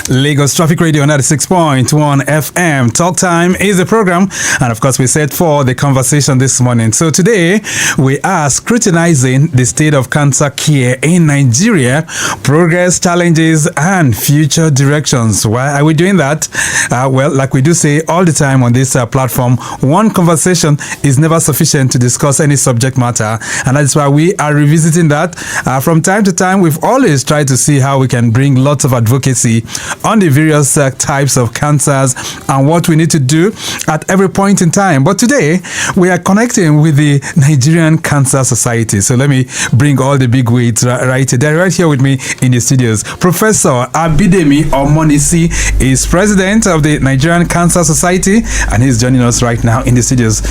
Lagos Traffic Radio 96.1 FM. Talk Time is the program, and of course we set for the conversation this morning. So today we are scrutinizing the state of cancer care in Nigeria, progress, challenges, and future directions. Why are we doing that? Well, like we do say all the time on this platform, one conversation is never sufficient to discuss any subject matter, and that's why we are revisiting that. From time to time, we've always tried to see how we can bring lots of advocacy on the various types of cancers and what we need to do at every point in time. But today, we are connecting with the Nigerian Cancer Society. So let me bring all the big weights right here. They're right here with me in the studios. Professor Abidemi Omonisi is president of the Nigerian Cancer Society, and he's joining us right now in the studios.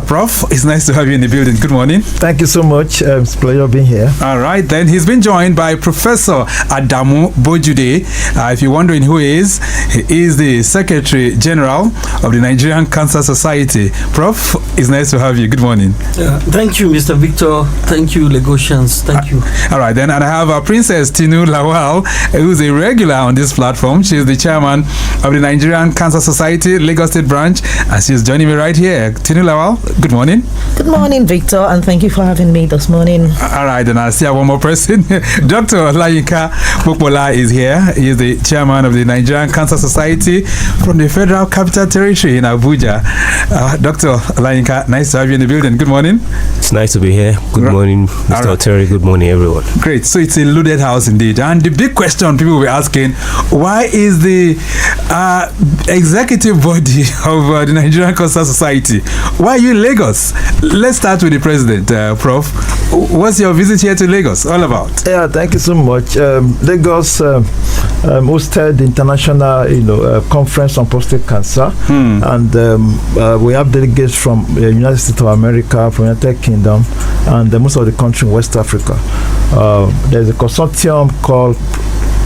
Prof, it's nice to have you in the building. Good morning. Thank you so much. It's a pleasure being here. All right, then he's been joined by Professor Adamu Bojude. If you're wondering who he is the Secretary General of the Nigerian Cancer Society. Prof, it's nice to have you. Good morning. Thank you, Mr. Victor. Thank you, Lagosians. Thank you. All right, then, and I have Princess Tinu Lawal, who's a regular on this platform. She's the chairman of the Nigerian Cancer Society, Lagos State branch, and she's joining me right here. Tinu Lawal, good morning. Good morning, Victor, and thank you for having me this morning. All right, then I see one more person. Dr. Olayinka Popola is here. He is the chairman of the Nigerian Cancer Society from the Federal Capital Territory in Abuja. Dr. Olayinka, nice to have you in the building. Good morning. It's nice to be here. Good morning, Mr. Oteri. Good morning, everyone. Great. So it's a loaded house indeed. And the big question people will be asking, why is the executive body of the Nigerian Cancer Society, why are you in Lagos? Let's start with the president, Prof. What's your visit here to Lagos all about? Yeah, thank you so much. Lagos hosted the international, conference on prostate cancer, and we have delegates from the United States of America, from the United Kingdom, and most of the country in West Africa. There's a consortium called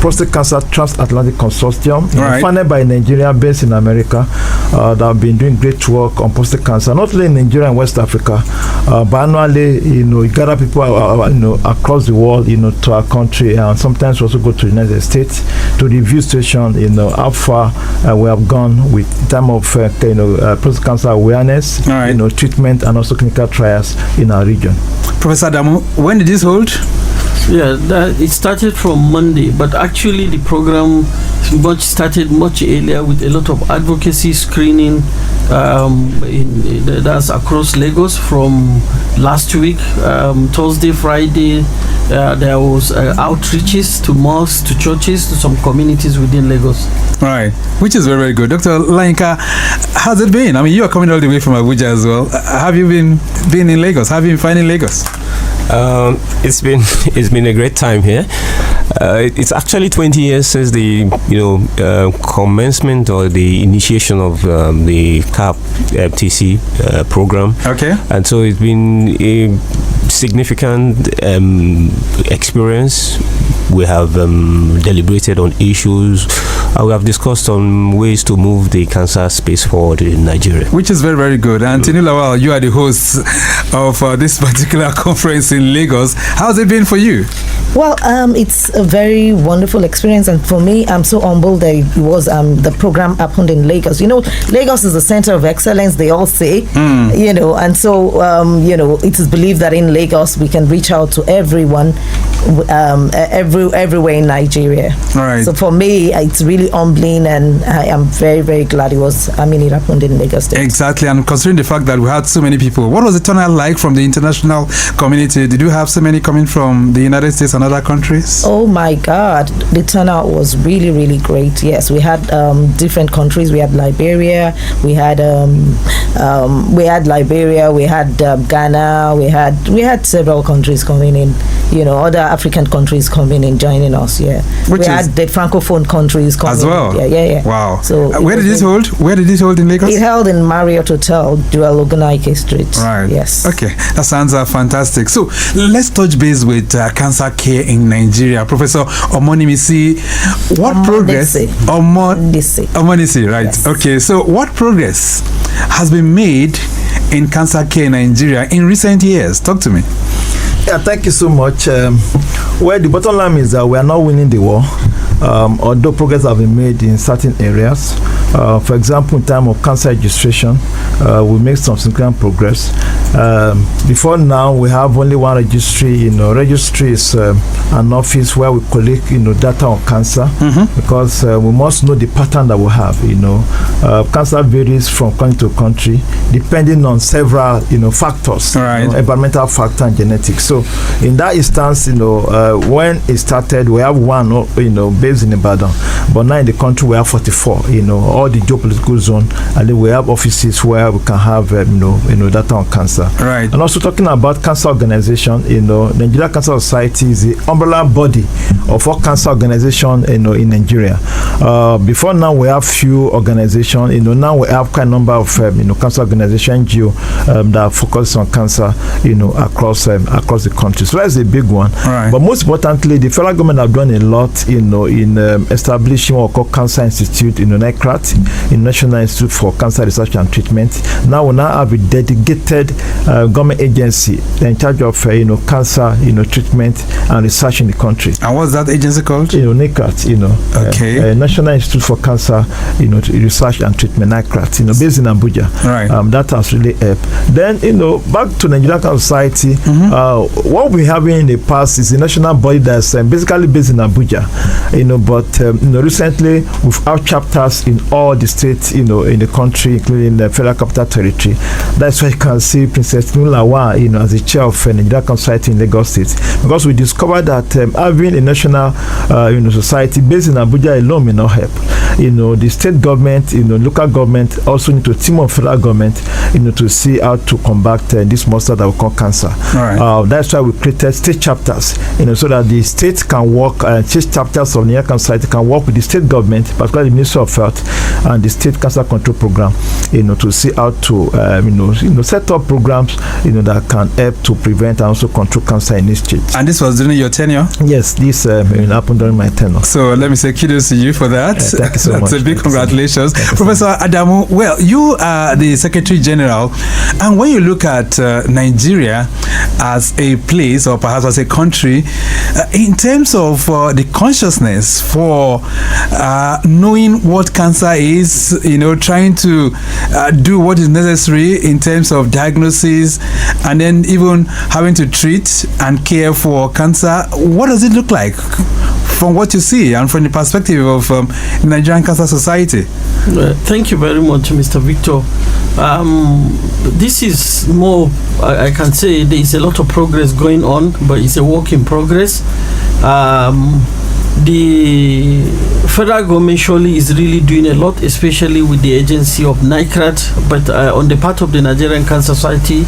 Prostate Cancer Transatlantic Consortium, funded by Nigeria, based in America, that have been doing great work on prostate cancer, not only in Nigeria and West Africa, but annually, you gather people, across the world, to our country, and sometimes we also go to the United States to review situation, how far we have gone with time of, prostate cancer awareness, treatment, and also clinical trials in our region. Professor Adamu, when did this hold? Yeah, it started from Monday, but actually the program started much earlier with a lot of advocacy screening. That's across Lagos from last week, Thursday, Friday. There was outreaches to mosques, to churches, to some communities within Lagos. Right, which is very, very good. Dr. Olayinka, how's it been? I mean, you are coming all the way from Abuja as well. Have you been in Lagos? Have you been finding Lagos? It's been a great time here. It's actually 20 years since the commencement or the initiation of the CAP FTC program. Okay. And so it's been a significant experience. We have deliberated on issues. We have discussed on ways to move the cancer space forward in Nigeria. Which is very, very good. And Tinu Lawal, you are the host of this particular conference in Lagos. How's it been for you? Well, it's a very wonderful experience, and for me, I'm so humbled that it was the program happened in Lagos. Lagos is the center of excellence, they all say, and so it is believed that in Lagos we can reach out to everyone, everywhere in Nigeria. Right. So for me, it's really humbling, and I am very, very glad it happened in Lagos State. Exactly, and considering the fact that we had so many people, what was the turnout like from the international community? Did you have so many coming from the United States and other countries? Oh my God, the turnout was really, really great. Yes, we had different countries. We had Liberia, we had Ghana, we had several countries coming in. Other African countries coming in, joining us. Yeah, we had the Francophone countries coming as well. Yeah. Wow. So where did this hold? Where did this hold in Lagos? It held in Marriott Hotel, Dual Ogunaike Street. Right. Yes. Okay, that sounds fantastic. So let's touch base with cancer care in Nigeria. Professor Omonisi, what progress? Omonisi, right? Yes. Okay, so what progress has been made in cancer care in Nigeria in recent years? Talk to me. Yeah, thank you so much. Well, the bottom line is that we are not winning the war. although progress have been made in certain areas. For example, in terms of cancer registration, we make some significant progress. Before now, we have only one registry. Registry is an office where we collect, data on cancer, because we must know the pattern that we have. Cancer varies from country to country, depending on several, factors, environmental factor and genetics. So, in that instance, when it started, we have one, based in Ibadan, but now in the country we have 44. All the geopolitical zone, and then we have offices where we can have, data on cancer. Right. And also talking about cancer organization, Nigeria Cancer Society is the umbrella body of all cancer organization, in Nigeria. Before now, we have few organizations. Now we have quite a number of, cancer organization NGO that focus on cancer, across the country. So that's a big one. Right. But most importantly, the federal government have done a lot, in establishing what we call Cancer Institute, NICRAT, in National Institute for Cancer Research and Treatment. Now we have a dedicated government agency in charge of cancer treatment and research in the country. And what's that agency called? NICRAT. Okay. National Institute for Cancer Research and Treatment, NICRAT. Based in Abuja. Right. That has really helped. Then back to Nigerian Cancer Society. What we have in the past is a national body that's basically based in Abuja. But recently we've had chapters in all the states, in the country, including the Federal Capital Territory. That's why you can see Princess Nulawa, as the chair of Nigerian Cancer Society in Lagos State, because we discovered that having a national, society based in Abuja alone may not help. The state government, local government also need to team up federal government, to see how to combat this monster that we call cancer. Right. That's why we created state chapters, so that the states can work, state chapters of Nigerian Cancer Society can work with the state government, particularly the Ministry of Health and the State Cancer Control Program, to see how to, set up programs, that can help to prevent and also control cancer in this state. And this was during your tenure? Yes, this happened during my tenure. So let me say kudos to you for that. Thank you so much. That's a big congratulations. Professor Adamu, well, you are the Secretary General, and when you look at Nigeria as a place, or perhaps as a country, in terms of the consciousness for knowing what cancer is, trying to do what is necessary in terms of diagnosis, and then even having to treat and care for cancer, what does it look like from what you see and from the perspective of Nigerian Cancer Society? Thank you very much, Mr. Victor. This is more, I can say there is a lot of progress going on, but it's a work in progress. The federal government surely is really doing a lot, especially with the agency of NICRAT, but on the part of the Nigerian Cancer Society,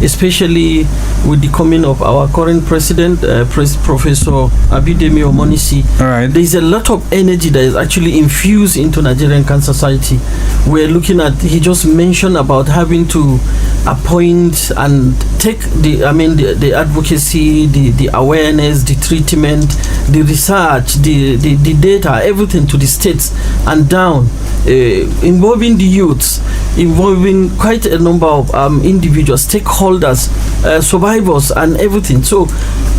especially with the coming of our current president, Professor Abidemi Omonisi, there is a lot of energy that is actually infused into Nigerian Cancer Society. We're looking at, he just mentioned about having to appoint and take the advocacy, the awareness, the treatment, the research, the data, everything to the states and down, involving the youths, involving quite a number of individuals, stakeholders, survivors and everything. So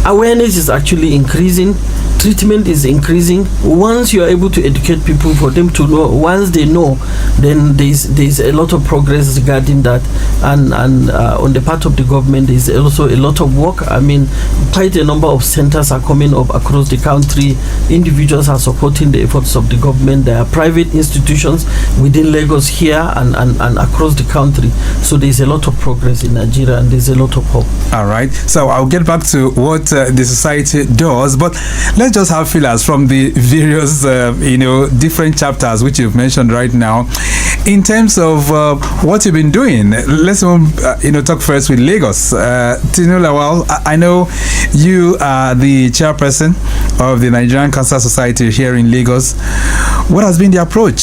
awareness is actually increasing, treatment is increasing. Once you are able to educate people, for them to know, once they know, then there's a lot of progress regarding that, and on the part of the government there's also a lot of work. Quite a number of centers are coming up across the country. Individuals are supporting the efforts of the government. There are private institutions within Lagos here and across the country. So there's a lot of progress in Nigeria, and there's a lot of hope. All right, so I'll get back to what the society does, but let's just have feelers from the various different chapters which you've mentioned right now. In terms of what you've been doing, let's talk first with Lagos. Tinulawal, I know you are the chairperson of the Nigerian Cancer Society here in Lagos. What has been the approach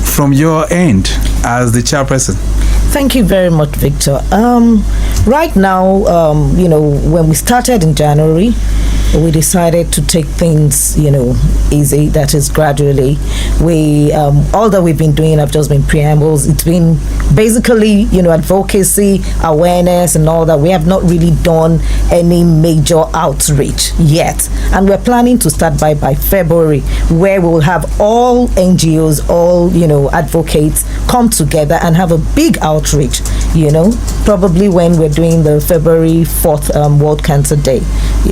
from your end as the chairperson? Thank you very much, Victor. Right now, when we started in January, we decided to take things, easy. That is gradually. We all that we've been doing have just been preambles. It's been basically, advocacy, awareness, and all that. We have not really done any major outreach yet, and we're planning to start by February, where we will have all NGOs, all advocates come together and have a big outreach. Probably when we're doing the February 4th World Cancer Day.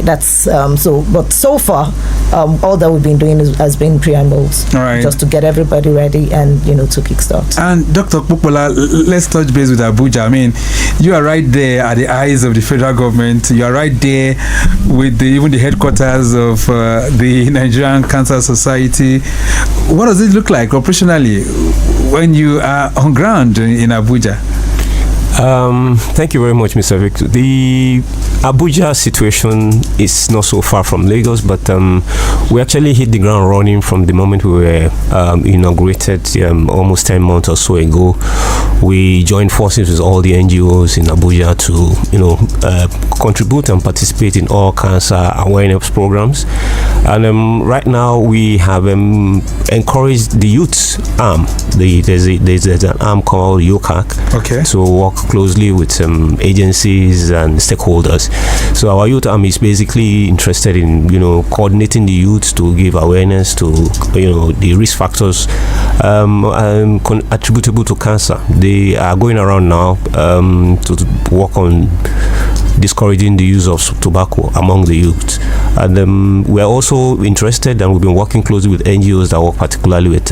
That's so. But so far, all that we've been doing has been preambles, just to get everybody ready and to kickstart. And Dr. Popola, let's touch base with Abuja. I mean, you are right there at the eyes of the federal government. You are right there with even the headquarters of the Nigerian Cancer Society. What does it look like operationally when you are on ground in Abuja? Thank you very much, Mr. Victor. The Abuja situation is not so far from Lagos, but we actually hit the ground running from the moment we were inaugurated almost 10 months or so ago. We joined forces with all the NGOs in Abuja to, contribute and participate in all cancer awareness programs. And right now we have encouraged the youth arm. There's an arm called YOCAC to work closely with agencies and stakeholders. So our youth arm is basically interested in coordinating the youth to give awareness to the risk factors attributable to cancer. They are going around now to work on discouraging the use of tobacco among the youth. And we're also interested, and we've been working closely with NGOs that work particularly with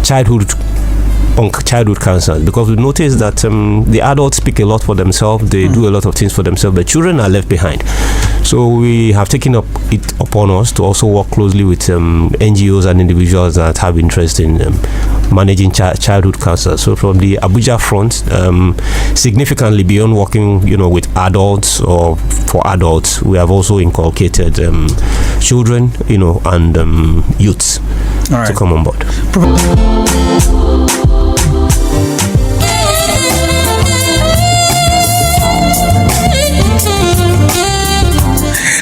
childhood cancer, because we noticed that the adults speak a lot for themselves. They do a lot of things for themselves. The children are left behind. So we have taken it upon us to also work closely with NGOs and individuals that have interest in managing childhood cancer. So from the Abuja front, significantly beyond working with adults or for adults, we have also inculcated children and youths to come on board.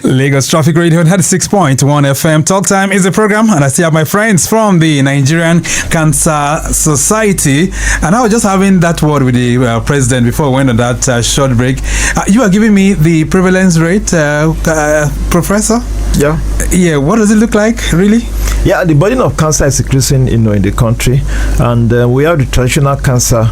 Lagos Traffic Radio 96.1 FM. Talk Time is the program, and I still have my friends from the Nigerian Cancer Society. And I was just having that word with the president before we went on that short break. You are giving me the prevalence rate, Professor? Yeah, what does it look like, really? Yeah, the burden of cancer is increasing, in the country, and we have the traditional cancer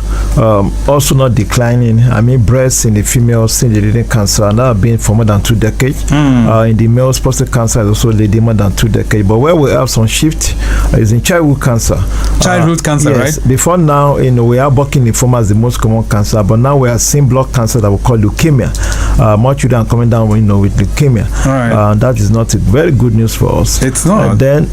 also not declining. I mean, breast in the females, stimulating cancer, and that have been for more than 2 decades. In the males, prostate cancer is also leading more than 2 decades. But where we have some shift is in childhood cancer. Childhood cancer, yes, right? Before now, we are Burkitt lymphoma as the most common cancer, but now we are seeing blood cancer that we call leukemia. More children are coming down, with leukemia. That is not very good news for us. It's not. And then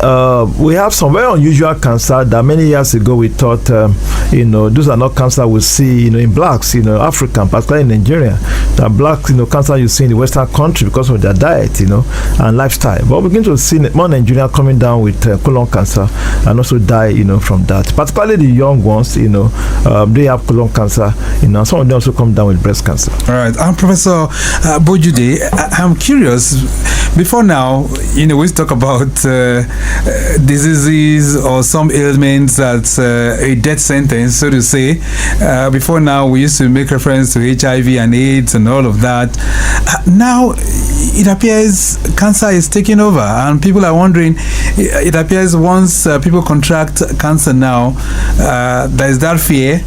we have some very unusual cancer that many years ago we thought, those are not cancer we see, in blacks, African, particularly in Nigeria. The black, cancer you see in the Western country because of their diet, and lifestyle. But we're going to see more Nigerians coming down with colon cancer and also die, from that. Particularly the young ones, they have colon cancer, some of them also come down with breast cancer. All right. Professor Bojude, I'm curious. Before now, we talk about diseases or some ailments that's a death sentence, so to say. Before now, we used to make reference to HIV and AIDS and all of that. Now, it appears cancer is taking over, and people are wondering, it appears once people contract cancer now, there is that fear,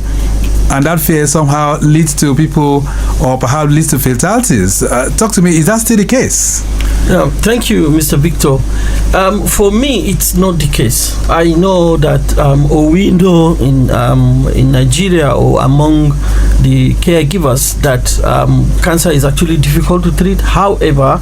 and that fear somehow leads to people, or perhaps leads to fatalities. Talk to me, is that still the case? Thank you, Mr. Victor. For me, it's not the case. I know that, or we know in Nigeria or among the caregivers that cancer is actually difficult to treat. However,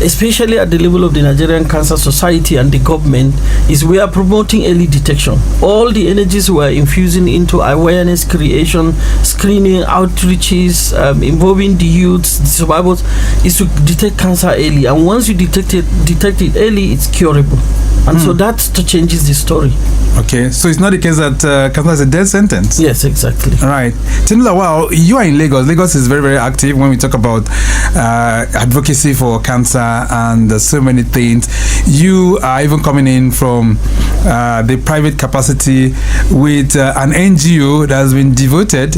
especially at the level of the Nigerian Cancer Society and the government, is we are promoting early detection. All the energies we are infusing into awareness creation, screening, outreaches, involving the youths, the survivors, is to detect detect cancer early, and once you detect it early, it's curable. And so that changes the story. Okay, so it's not the case that cancer is a death sentence. Yes, exactly. All right. Tinula, wow, you are in Lagos. Lagos is very, very active when we talk about advocacy for cancer and so many things. You are even coming in from the private capacity with an NGO that has been devoted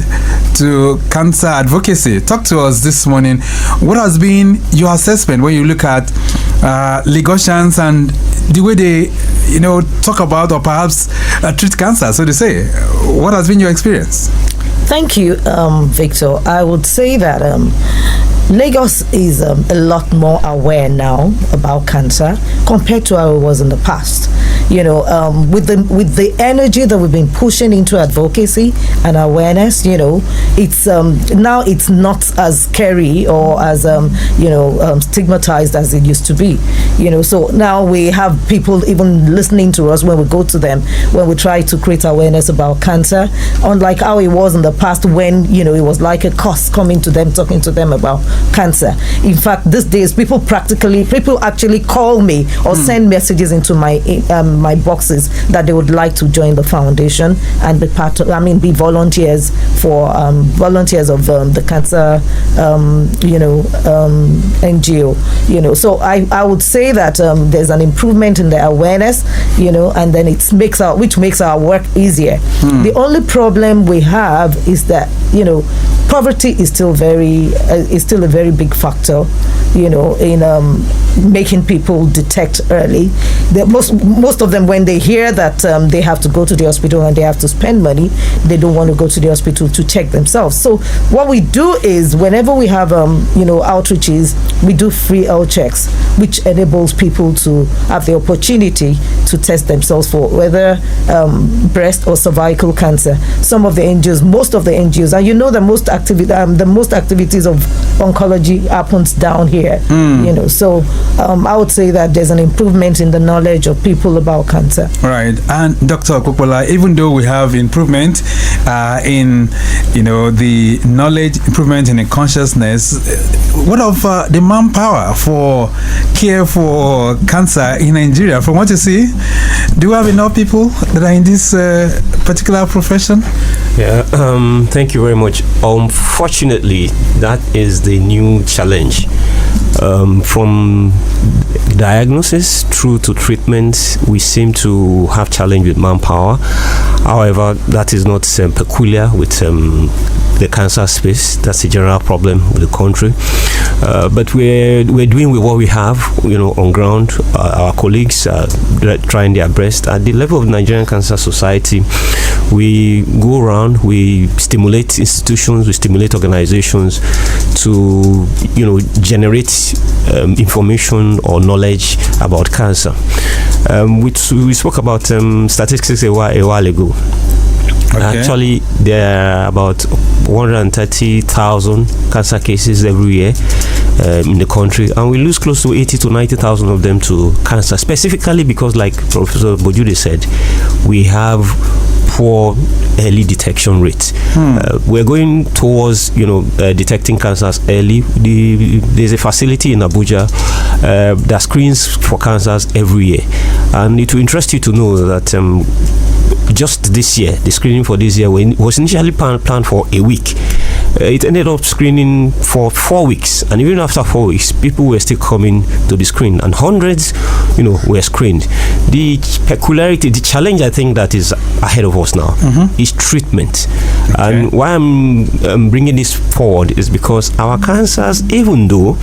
to cancer advocacy. Talk to us this morning. What has been your assessment when you look at Lagosians and the way they, talk about or perhaps treat cancer, so to say? What has been your experience? Thank you, Victor. I would say that Lagos is a lot more aware now about cancer compared to how it was in the past. With the energy that we've been pushing into advocacy and awareness, it's now it's not as scary or as stigmatized as it used to be. So now we have people even listening to us when we go to them, when we try to create awareness about cancer, unlike how it was in the past when it was like a cost coming to them, talking to them about cancer. In fact, these days people actually call me or send messages into my boxes that they would like to join the foundation and be be volunteers for volunteers of the cancer NGO. So I would say that there's an improvement in the awareness, and then which makes our work easier. The only problem we have is that poverty is still a very big factor, in making people detect early. Most of them, when they hear that they have to go to the hospital and they have to spend money, they don't want to go to the hospital to check themselves. So what we do is, whenever we have outreaches, we do free health checks, which enables people to have the opportunity to test themselves for whether breast or cervical cancer. Most of the NGOs, and the most activities of oncology happens down here. So I would say that there's an improvement in the knowledge of people about cancer. Right. And Dr. Okpola, even though we have improvement in the knowledge, improvement in the consciousness, what of the manpower for care for cancer in Nigeria? From what you see, do we have enough people that are in this particular profession? Yeah, thank you very much. Unfortunately, that is the new challenge. From diagnosis through to treatment, we seem to have challenge with manpower. However, that is not peculiar with the cancer space. That's a general problem with the country. But we're doing with what we have, on ground. Our colleagues are trying their best. At the level of Nigerian Cancer Society, we go around, we stimulate institutions, we stimulate organizations to, generate information or knowledge about cancer. We spoke about statistics a while ago. Okay. Actually, there are about 130,000 cancer cases every year in the country, and we lose close to 80 to 90,000 of them to cancer, specifically because, like Professor Bojude said, we have poor early detection rates. We're going towards detecting cancers early. There's a facility in Abuja that screens for cancers every year, and it will interest you to know that just this year, the screening for this year was initially planned for a week. It ended up screening for 4 weeks, and even after 4 weeks, people were still coming to the screen, and hundreds, were screened. The peculiarity, the challenge, I think, that is ahead of us now is treatment. Okay. And why I'm bringing this forward is because our cancers, even though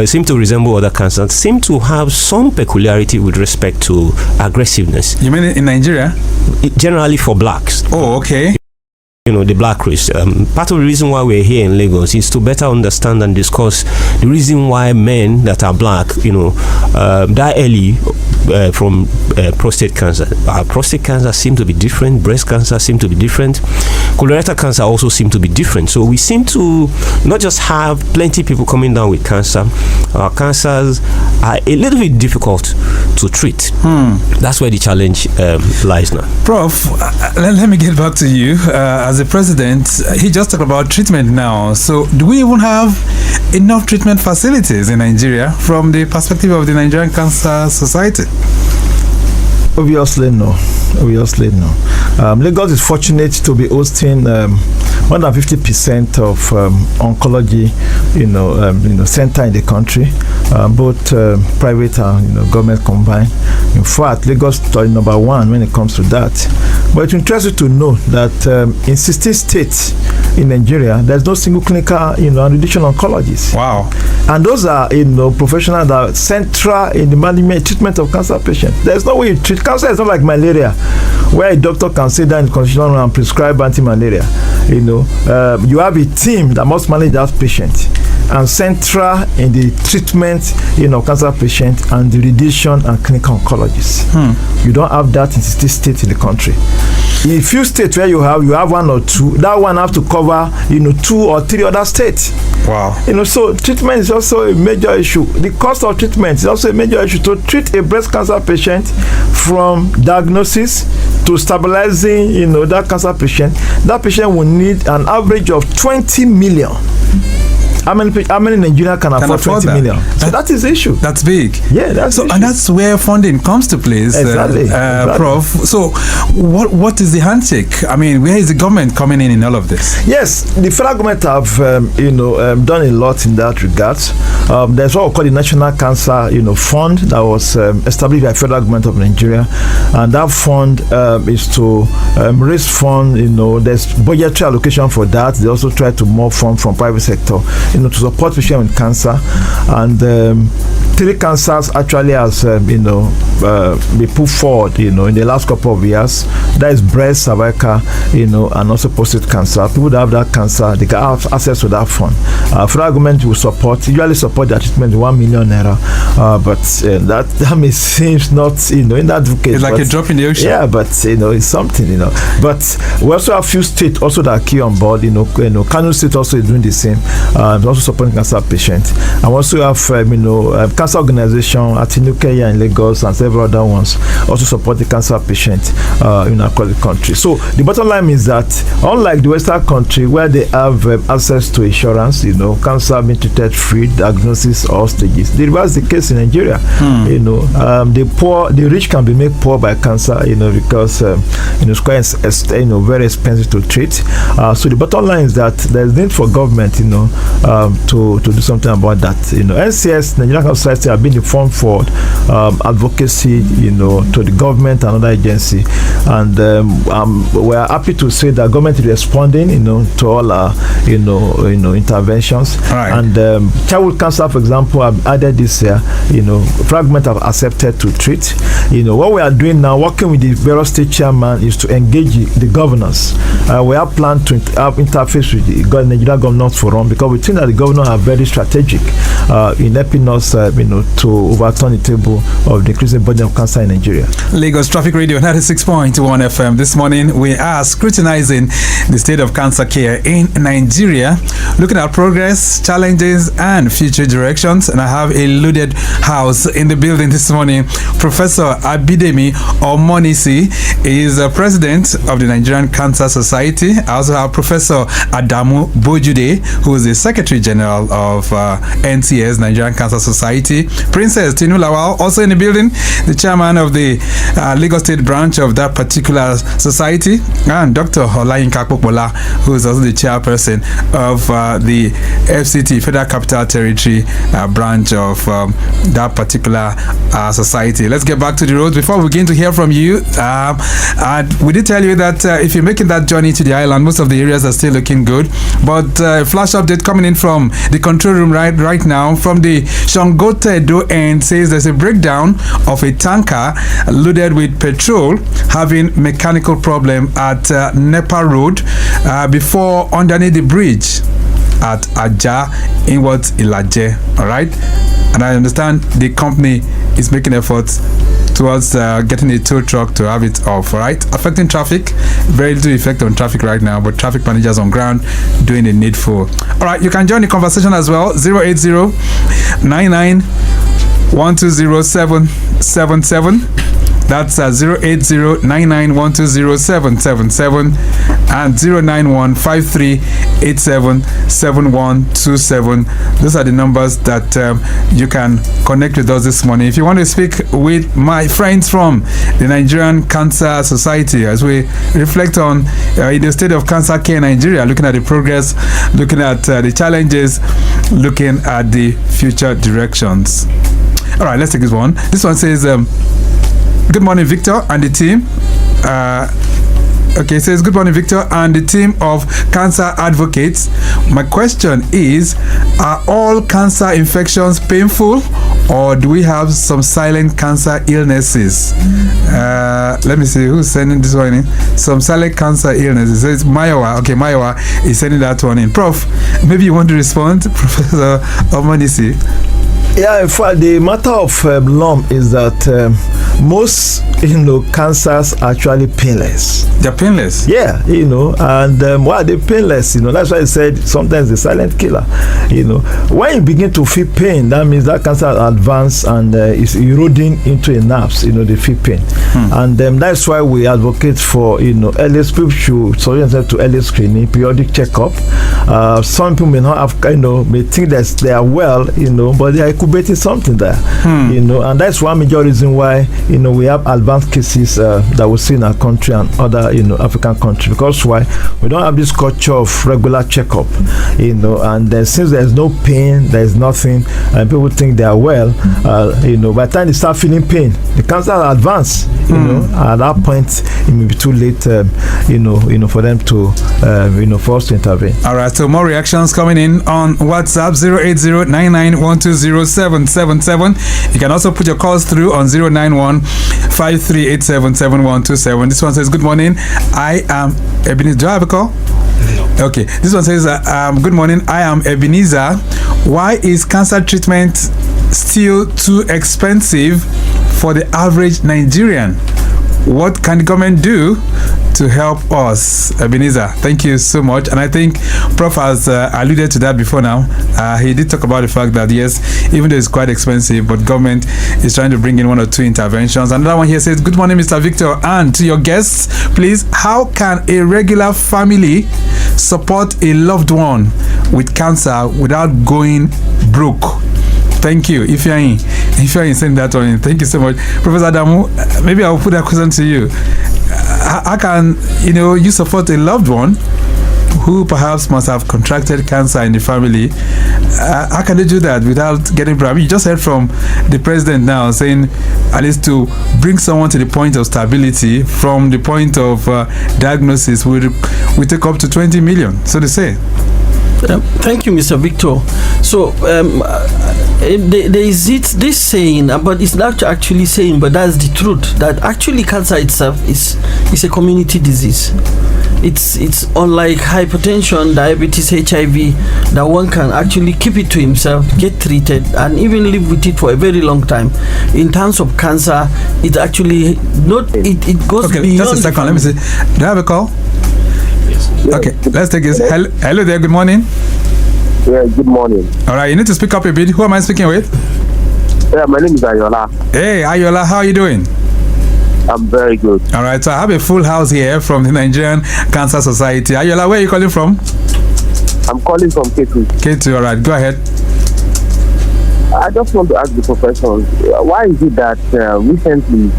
seem to resemble other cancers, seem to have some peculiarity with respect to aggressiveness. You mean in Nigeria? Generally for blacks. Oh, okay. The black race. Part of the reason why we're here in Lagos is to better understand and discuss the reason why men that are black, die early from prostate cancer. Prostate cancer seem to be different. Breast cancer seem to be different. Colorectal cancer also seem to be different. So we seem to not just have plenty of people coming down with cancer. Our cancers are a little bit difficult to treat. That's where the challenge lies now. Prof, let me get back to you. As a president, he just talked about treatment now. So do we even have enough treatment facilities in Nigeria from the perspective of the Nigerian Cancer Society? Obviously, no. Lagos is fortunate to be hosting more than 50% of oncology, center in the country, both private and government combined. In fact, Lagos is number one when it comes to that. But it's interesting to know that in 16 states in Nigeria, there's no single clinical, and radiation oncologist. Wow. And those are, professionals that are central in the management treatment of cancer patients. There's no way you treat cancer. It's not like malaria, where a doctor can sit down in the constitutional room and prescribe anti-malaria. You have a team that must manage that patient, and central in the treatment, cancer patient and the radiation and clinical oncologists. You don't have that in 60 states in the country. In a few states where you have one or two, that one have to cover, 2 or 3 other states. Wow. So treatment is also a major issue. The cost of treatment is also a major issue. To treat a breast cancer patient from diagnosis to stabilizing, that cancer patient, that patient will need an average of 20 million. How many Nigerians can afford 20 million? So that is the issue. That's big. Yeah, that's so, and that's where funding comes to place. Exactly. Prof. So, what is the handshake? I mean, where is the government coming in all of this? Yes, the federal government have done a lot in that regard. There's what we call the National Cancer Fund that was established by the federal government of Nigeria, and that fund is to raise funds. There's budgetary allocation for that. They also try to more fund from private sector, to support patients with cancer. And 3 cancers actually has been put forward in the last couple of years. That is breast, cervical, and also prostate cancer. People that have that cancer, they can have access to that fund. Federal government will usually support their treatment with 1 million naira, but that may seem not in that case. It's like a drop in the ocean. Yeah, but it's something. But we also have few states also that are key on board. Kano State also is doing the same. Also supporting cancer patients. And also have cancer organization at Tinukeya in Lagos and several other ones also support the cancer patients across the country. So the bottom line is that unlike the Western country where they have access to insurance, cancer being treated free, diagnosis all stages, the reverse is the case in Nigeria. The rich can be made poor by cancer, because it's quite very expensive to treat. So the bottom line is that there's need for government, to do something about that. NCS, Nigerian Cancer Society, have been informed for advocacy, to the government and other agency, and we are happy to say that government is responding, to all our, interventions. Right. And childhood cancer, for example, have added this year. Fragment have accepted to treat. What we are doing now, working with the various state chairman, is to engage the governors. We have planned to have interface with the Nigerian Governors Forum, because we think that the governors are very strategic in helping us, to overturn the table of the increasing burden of cancer in Nigeria. Lagos Traffic Radio 96.1 FM. This morning we are scrutinizing the state of cancer care in Nigeria, looking at progress, challenges, and future directions. And I have a loaded house in the building this morning. Professor Abidemi Omonisi is president of the Nigerian Cancer Society. I also have Professor Adamu Bojude, who is the Secretary General of NCS, Nigerian Cancer Society. Princess Tinu Lawal, also in the building, the chairman of the Lagos State branch of that particular society, and Dr. Olayinka Popola, who is also the chairperson of the FCT, Federal Capital Territory branch of that particular society. Let's get back to the road. Before we begin to hear from you, we did tell you that if you're making that journey to the island, most of the areas are still looking good. But flash update coming in from the control room right now from the Shangote Do end says there's a breakdown of a tanker loaded with petrol having mechanical problem at Nepa Road before underneath the bridge at Aja in what Ilaje. All right, and I understand the company is making efforts towards getting a tow truck to have it off. All right, affecting traffic, very little effect on traffic right now, but traffic managers on ground doing the needful. All right, you can join the conversation as well. 080-99-120777 That's 08099120777 and 09153877127. Those are the numbers that you can connect with us this morning. If you want to speak with my friends from the Nigerian Cancer Society as we reflect on the state of cancer care in Nigeria, looking at the progress, looking at the challenges, looking at the future directions. All right, let's take this one. This one says, good morning, Victor and the team. Okay, it says, good morning, Victor and the team of cancer advocates. My question is, are all cancer infections painful, or do we have some silent cancer illnesses? Let me see who's sending this one in. Some silent cancer illnesses. It says Mayowa. Okay, Mayowa is sending that one in. Prof, maybe you want to respond, Professor Omonisi. Yeah, in fact, the matter of lung is that most, cancers are actually painless. They're painless? Yeah, and why are they painless? That's why I said sometimes the silent killer. When you begin to feel pain, that means that cancer has advanced and is eroding into the nerves, they feel pain. And that's why we advocate for, early people should subject themselves to early screening, periodic checkup. Some people may not have, may think that they are well, but they are incubating something there, and that's one major reason why, we have advanced cases that we see in our country and other, African countries, because why? We don't have this culture of regular checkup, and since there's no pain, there's nothing, and people think they are well, by the time they start feeling pain, the cancer has advanced, at that point, it may be too late, for them to, for us to intervene. All right, so more reactions coming in on WhatsApp, 08099120777. You can also put your calls through on 09153877127. This one says, good morning, I am Ebenezer. Do I have a call? No. Okay, this one says, good morning, I am Ebenezer. Why is cancer treatment still too expensive for the average Nigerian? What can the government do to help us? Ebenezer, thank you so much. And I think Prof has alluded to that before now. He did talk about the fact that, yes, even though it's quite expensive, but government is trying to bring in one or two interventions. Another one here says, good morning, Mr. Victor, and to your guests, please, how can a regular family support a loved one with cancer without going broke? Thank you. If you're in saying that one, thank you so much. Professor Adamu, maybe I'll put that question to you. How can, you support a loved one who perhaps must have contracted cancer in the family? How can they do that without getting broke? You just heard from the president now saying at least to bring someone to the point of stability from the point of diagnosis we take up to 20 million, so they say. Thank you, Mr. Victor. So there is this saying, but it's not actually saying, but that's the truth, that actually cancer itself is a community disease. It's unlike hypertension, diabetes, HIV, that one can actually keep it to himself, get treated, and even live with it for a very long time. In terms of cancer, it's actually not. It goes beyond. Just a second. Let me see. Do I have a call? Yes. Okay, let's take this. Hello there. Good morning. Yeah, good morning. All right, you need to speak up a bit. Who am I speaking with? Yeah, my name is Ayola. Hey, Ayola, how are you doing? I'm very good. All right, so I have a full house here from the Nigerian Cancer Society. Ayola, where are you calling from? I'm calling from K2. K2, all right, go ahead. I just want to ask the professor, why is it that recently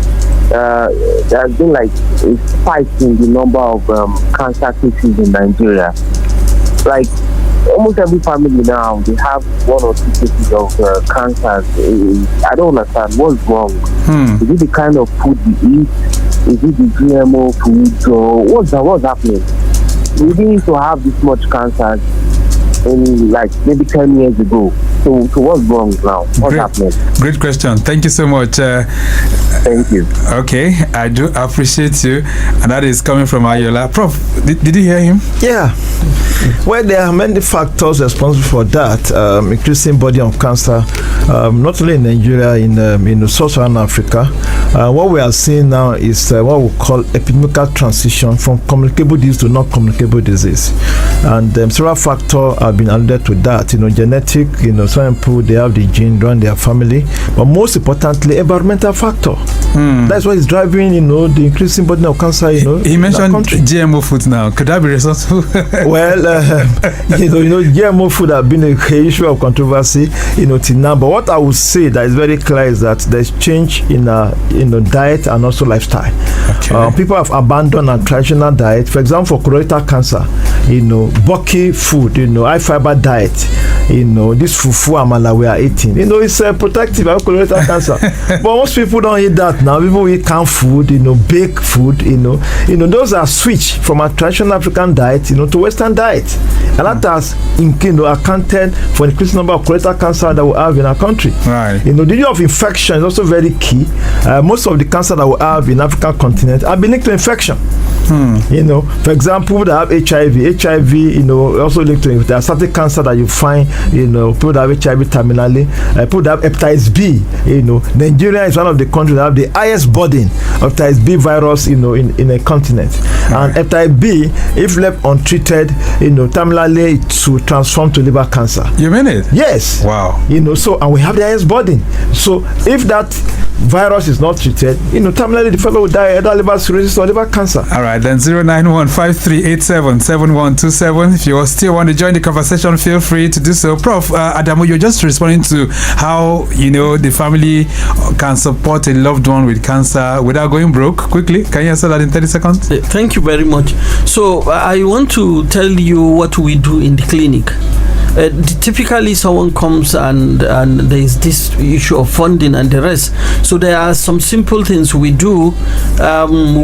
there has been like a spike in the number of cancer cases in Nigeria? Like, almost every family now, they have one or two cases of cancer. I don't understand. What's wrong? Is it the kind of food we eat? Is it the GMO food? Or what's happening? We didn't used to have this much cancer in like maybe 10 years ago. So what's wrong now? What's happening? Great question. Thank you so much. Thank you. Okay, I do appreciate you. And that is coming from Ayola. Prof, did you hear him? Yeah. Well, there are many factors responsible for that, increasing burden of cancer, not only in Nigeria, in Sub-Saharan Africa, What we are seeing now is what we call epidemiological transition from communicable disease to non-communicable disease, and several factors have been alluded to that. Genetic. Some people, they have the gene run their family, but most importantly, environmental factor. That's what is driving the increasing burden of cancer. He mentioned GMO food now. Could that be responsible? Well, GMO food have been a issue of controversy, till now. But what I would say that is very clear is that there's change in diet and also lifestyle. Okay. People have abandoned a traditional diet. For example, for colorectal cancer, bulky food, high fiber diet, this fufu amala we are eating, it's protective of colorectal cancer. But most people don't eat that now. People eat canned food, baked food, those are switched from a traditional African diet, to Western diet, and that has accounted for the increased number of colorectal cancer that we have in our country. Right. The issue of infection is also very key. Most of the cancer that we have in African continent have been linked to infection. For example, people that have HIV, also linked to there are certain cancer that you find, people that have HIV terminally, people that have hepatitis B. Nigeria is one of the countries that have the highest burden of hepatitis B virus, in a continent. Right. And hepatitis B, if left untreated, terminally to transform to liver cancer. You mean it? Yes. Wow. And we have the highest burden. So if that virus is not treated, terminally the fellow will die either liver cirrhosis or liver cancer. All right, then 09153877127. If you still want to join the conversation, feel free to do so. Prof. Adamu, you're just responding to how the family can support a loved one with cancer without going broke. Quickly, can you answer that in 30 seconds? Thank you very much. So I want to tell you what we do in the clinic. Typically someone comes and there is this issue of funding and the rest, so there are some simple things we do.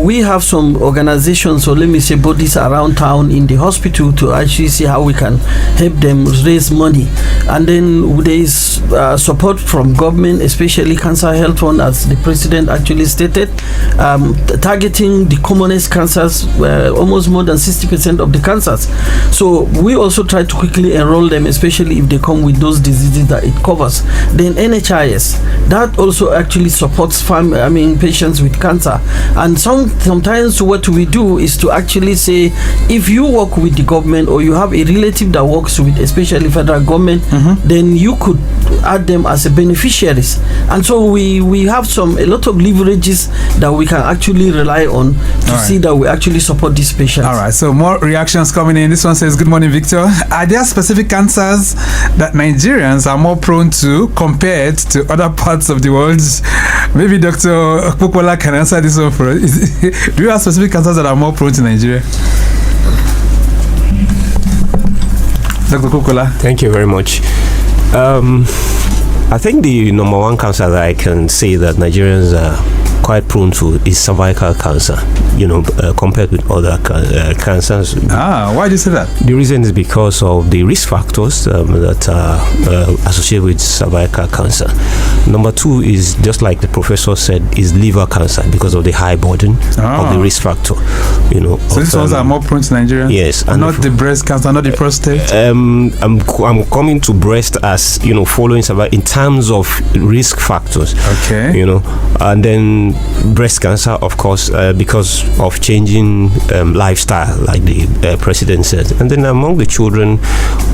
We have some organizations, or let me say bodies around town in the hospital, to actually see how we can help them raise money. And then there is support from government, especially Cancer Health Fund, as the president actually stated, targeting the commonest cancers, almost more than 60% of the cancers. So we also try to quickly enroll them, especially if they come with those diseases that it covers. Then NHIS, that also actually supports patients with cancer. And sometimes what we do is to actually say, if you work with the government or you have a relative that works with especially federal government, then you could add them as a beneficiaries. And so we have a lot of leverages that we can actually rely on to see that we actually support these patients. All right, so more reactions coming in. This one says, good morning, Victor. Are there specific cancers that Nigerians are more prone to compared to other parts of the world? Maybe Dr. Popola can answer this one for us. Do you have specific cancers that are more prone to Nigeria? Dr. Popola. Thank you very much. I think the number one cancer that I can say that Nigerians are quite prone to is cervical cancer, compared with other cancers. Why do you say that? The reason is because of the risk factors that are associated with cervical cancer. Number two is, just like the professor said, is liver cancer, because of the high burden of the risk factor. So these ones are more prone to Nigeria? Yes. And not the breast cancer, not the prostate? I'm coming to breast as, following cervical in terms of risk factors. Okay. And then breast cancer, of course, because of changing lifestyle, like the president said. And then among the children,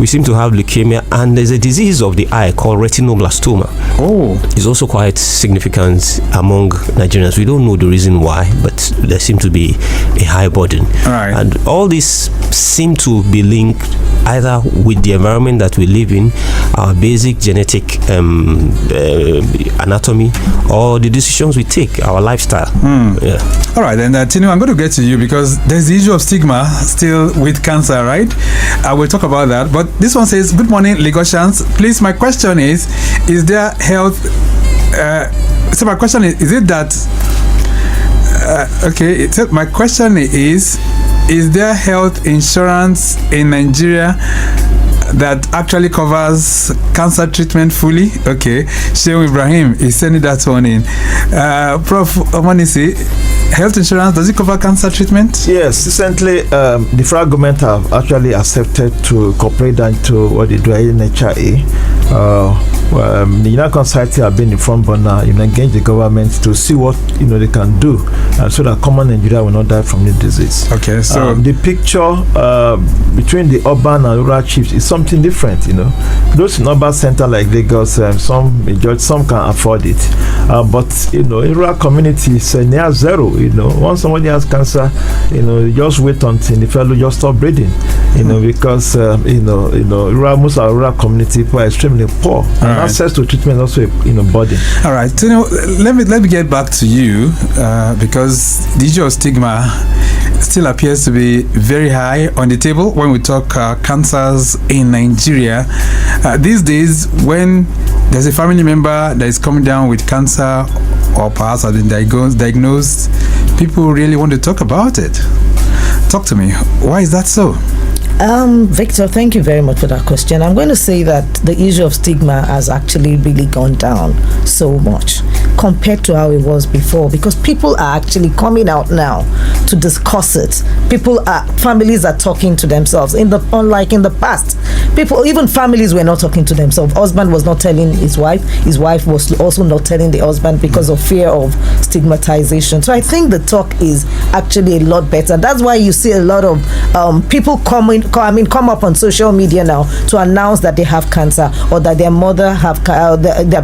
we seem to have leukemia, and there's a disease of the eye called retinoblastoma. Oh. It's also quite significant among Nigerians. We don't know the reason why, but there seems to be a high burden. All right. And all these seem to be linked either with the environment that we live in, our basic genetic anatomy, or the decisions we take, our lifestyle. Yeah. All right, then Tinu, I'm going to get to you because there's the issue of stigma still with cancer, right? I will talk about that. But this one says, good morning, Lagosians. Please, my question is there health... so my question is it that... my question is there health insurance in Nigeria that actually covers cancer treatment fully? Okay, Sheikh Ibrahim is sending that one in. Prof. Omanisi, health insurance, does it cover cancer treatment? Yes, recently the federal government have actually accepted to incorporate that into what they do in NHIA. the United Society have been informed, but now engage the government to see what they can do, so that common Nigeria will not die from the disease. Okay, so the picture between the urban and rural chiefs is something different. Those in urban center like Lagos, some can afford it, but in rural communities near zero. Once somebody has cancer, just wait until the fellow just stop breathing. Because most of our rural community people are extremely poor, and access to treatment also burden. All right, let me get back to you, because the issue of stigma still appears to be very high on the table when we talk cancers in Nigeria. These days, when there's a family member that is coming down with cancer or perhaps has been diagnosed, people really want to talk about it. Talk to me. Why is that so? Victor, thank you very much for that question. I'm going to say that the issue of stigma has actually really gone down so much compared to how it was before, because people are actually coming out now to discuss it. Families are talking to themselves. Unlike in the past, even families were not talking to themselves. Husband was not telling his wife was also not telling the husband because of fear of stigmatization. So I think the talk is actually a lot better. That's why you see a lot of people come up on social media now to announce that they have cancer, or that their mother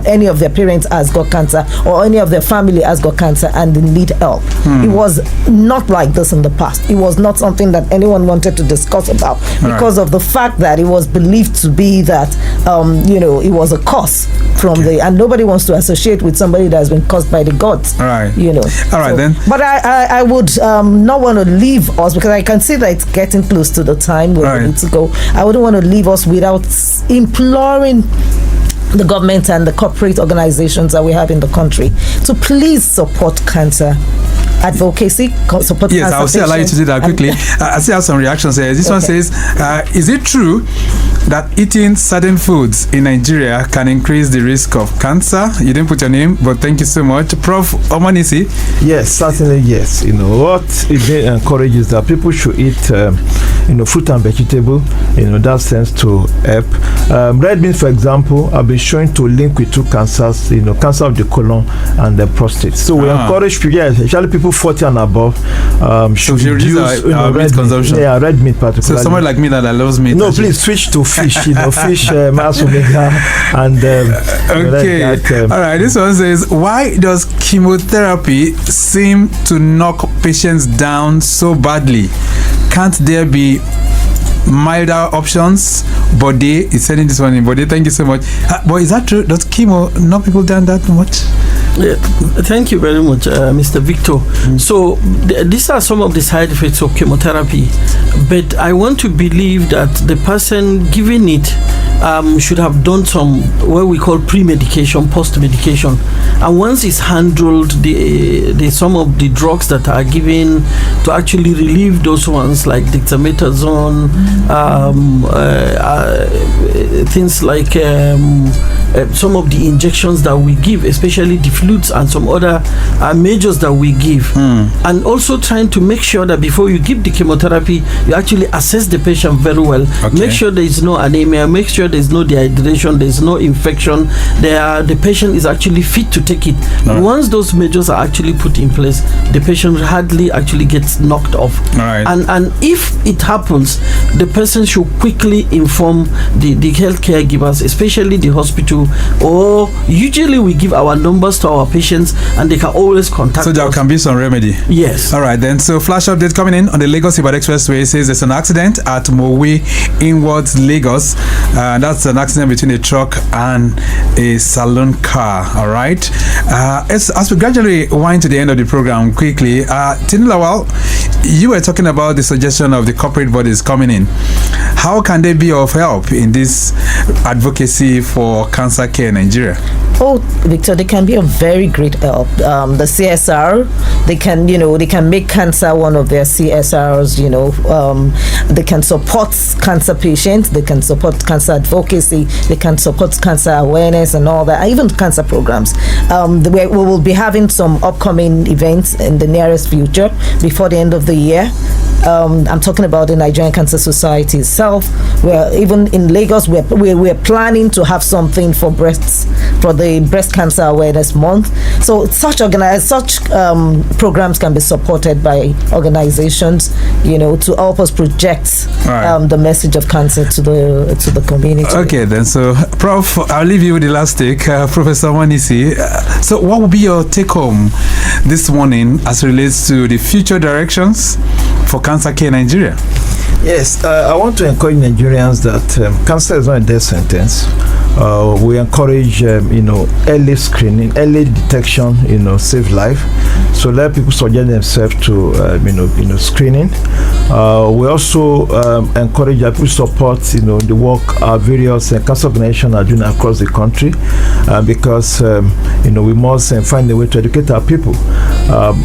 any of their parents has got cancer, or any of their family has got cancer and they need help. It was not like this in the past. It was not something that anyone wanted to discuss about because of the fact that it was believed to be that it was a curse from and nobody wants to associate with somebody that has been cursed by the gods. All right. All right then. But I would not want to leave us, because I can see that it's getting close to the time where we need to go. I wouldn't want to leave us without imploring the government and the corporate organizations that we have in the country to please support cancer advocacy, support yes, cancer I'll still allow you to do that quickly. I still have some reactions here. This one says, is it true that eating certain foods in Nigeria can increase the risk of cancer? You didn't put your name, but thank you so much. Prof. Omanisi? Yes, certainly yes. What it encourages that people should eat fruit and vegetable, that sense to help. Red beans, for example, have been shown to link with two cancers, cancer of the colon and the prostate. So we encourage people, especially people 40 and above, should reduce meat consumption. Yeah, red meat particularly. So someone like me that loves meat. No, please switch to fish. Fish, mass omega, and okay. All right. This one says, why does chemotherapy seem to knock patients down so badly? Can't there be milder options? Bode is sending this one in. Bode, thank you so much. But is that true? Does chemo knock people down that much? Yeah, thank you very much, Mr. Victor. So these are some of the side effects of chemotherapy, but I want to believe that the person giving it should have done some what we call pre-medication, post-medication, and once it's handled, the some of the drugs that are given to actually relieve those ones, like dexamethasone, things like some of the injections that we give, especially the fluids and some other measures that we give, and also trying to make sure that before you give the chemotherapy, you actually assess the patient very well. Make sure there is no anemia, make sure there is no dehydration, there is no infection, the patient is actually fit to take it. Once those measures are actually put in place, the patient hardly actually gets knocked off. And if it happens, the person should quickly inform the healthcare givers, especially the hospital, or usually we give our numbers to our patients and they can always contact us. So there can be some remedy. Yes. All right then. So flash update coming in on the Lagos-Ibadan Expressway. Says there's an accident at Mowe inwards Lagos. That's an accident between a truck and a saloon car. All right. As we gradually wind to the end of the program, quickly, Tinulawal, you were talking about the suggestion of the corporate bodies coming in. How can they be of help in this advocacy for cancer care in Nigeria? Oh, Victor, they can be of very great help. The CSR, they can make cancer one of their CSRs. They can support cancer patients, they can support cancer advocacy, they can support cancer awareness and all that, even cancer programs. We will be having some upcoming events in the nearest future before the end of the year. I'm talking about the Nigerian Cancer Society itself. Where even in Lagos, we're planning to have something for the Breast Cancer Awareness Month. So such programs can be supported by organizations, to help us project the message of cancer to the community. Okay, then. So, Prof, I'll leave you with the last take, Professor Wanisi. So, what will be your take home this morning as relates to the future directions for cancer care in Nigeria? Yes, I want to encourage Nigerians that cancer is not a death sentence. We encourage, early screening, early detection, save life. So let people subject themselves to, screening. We also encourage that people support, the work various cancer organizations are doing across the country, because, we must find a way to educate our people.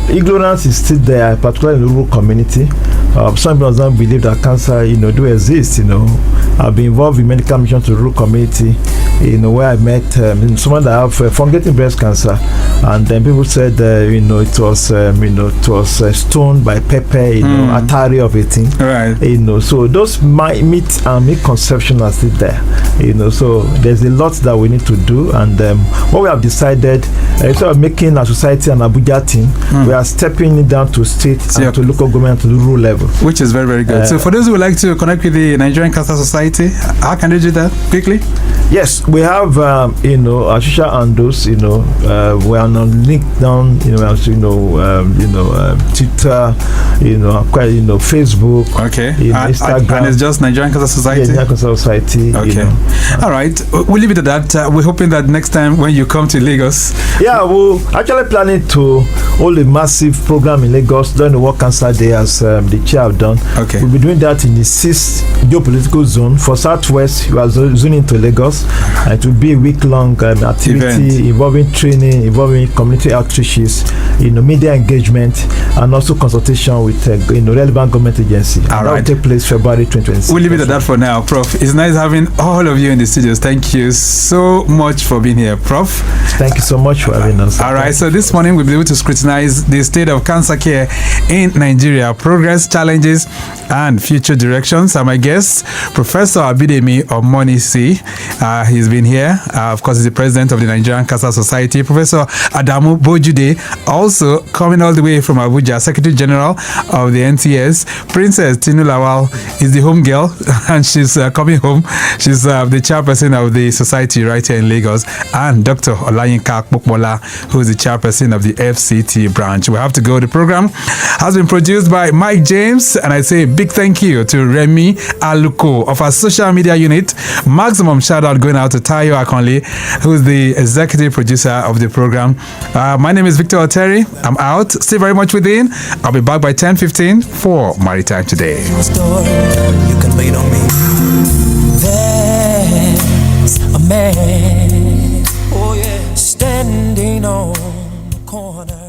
Ignorance is still there, particularly in the rural community. Some people don't believe that cancer, do exist. I've been involved in medical mission to the rural community, where I met someone that have forgetting breast cancer, and then people said, it was stoned by pepper, Oteri of a thing, right? So those myths and misconceptions are still there, So there's a lot that we need to do, and what we have decided, instead of making our society an Abuja thing, we are stepping it down to state and to local government, to the rural level, which is very, very good. So for those who would like to connect with the Nigerian Cancer Society, how can they do that quickly? Yes, we have our social handles. We are on LinkedIn, Twitter, Facebook, Instagram, and it's just Nigerian Cancer Society. Yeah, Nigerian Cancer Society. Okay, all right. We'll leave it at that. We're hoping that next time when you come to Lagos, we're actually planning to hold a massive program in Lagos during the World Cancer Day, as the chair have done. Okay, we'll be doing that in the 6th geopolitical zone for Southwest. We are zoning to Lagos. It will be a week-long activity involving training, involving community outreaches, media engagement, and also consultation with relevant government agency. That will take place February 2026. We'll leave it at that for now, Prof. It's nice having all of you in the studios. Thank you so much for being here, Prof. Thank you so much for having us. All right, so this morning we'll be able to scrutinize the state of cancer care in Nigeria, progress, challenges, and future directions. And my guest, Professor Abidemi Omonisi. He's been here. Of course, he's the president of the Nigerian Cancer Society. Professor Adamu Bojude, also coming all the way from Abuja, Secretary General of the NTS. Princess Tinu Lawal is the home girl, and she's coming home. She's the chairperson of the society right here in Lagos. And Dr. Olayinka Akpokmola, who is the chairperson of the FCT branch. We have to go. The program has been produced by Mike James, and I say a big thank you to Remy Aluko of our social media unit. Maximum shout out going out to Tayo Akonle, who is the executive producer of the program. My name is Victor Oteri. I'm out. Stay very much within. I'll be back by 10:15 for Maritime Today. You can lean on me. There's a man, standing on the corner.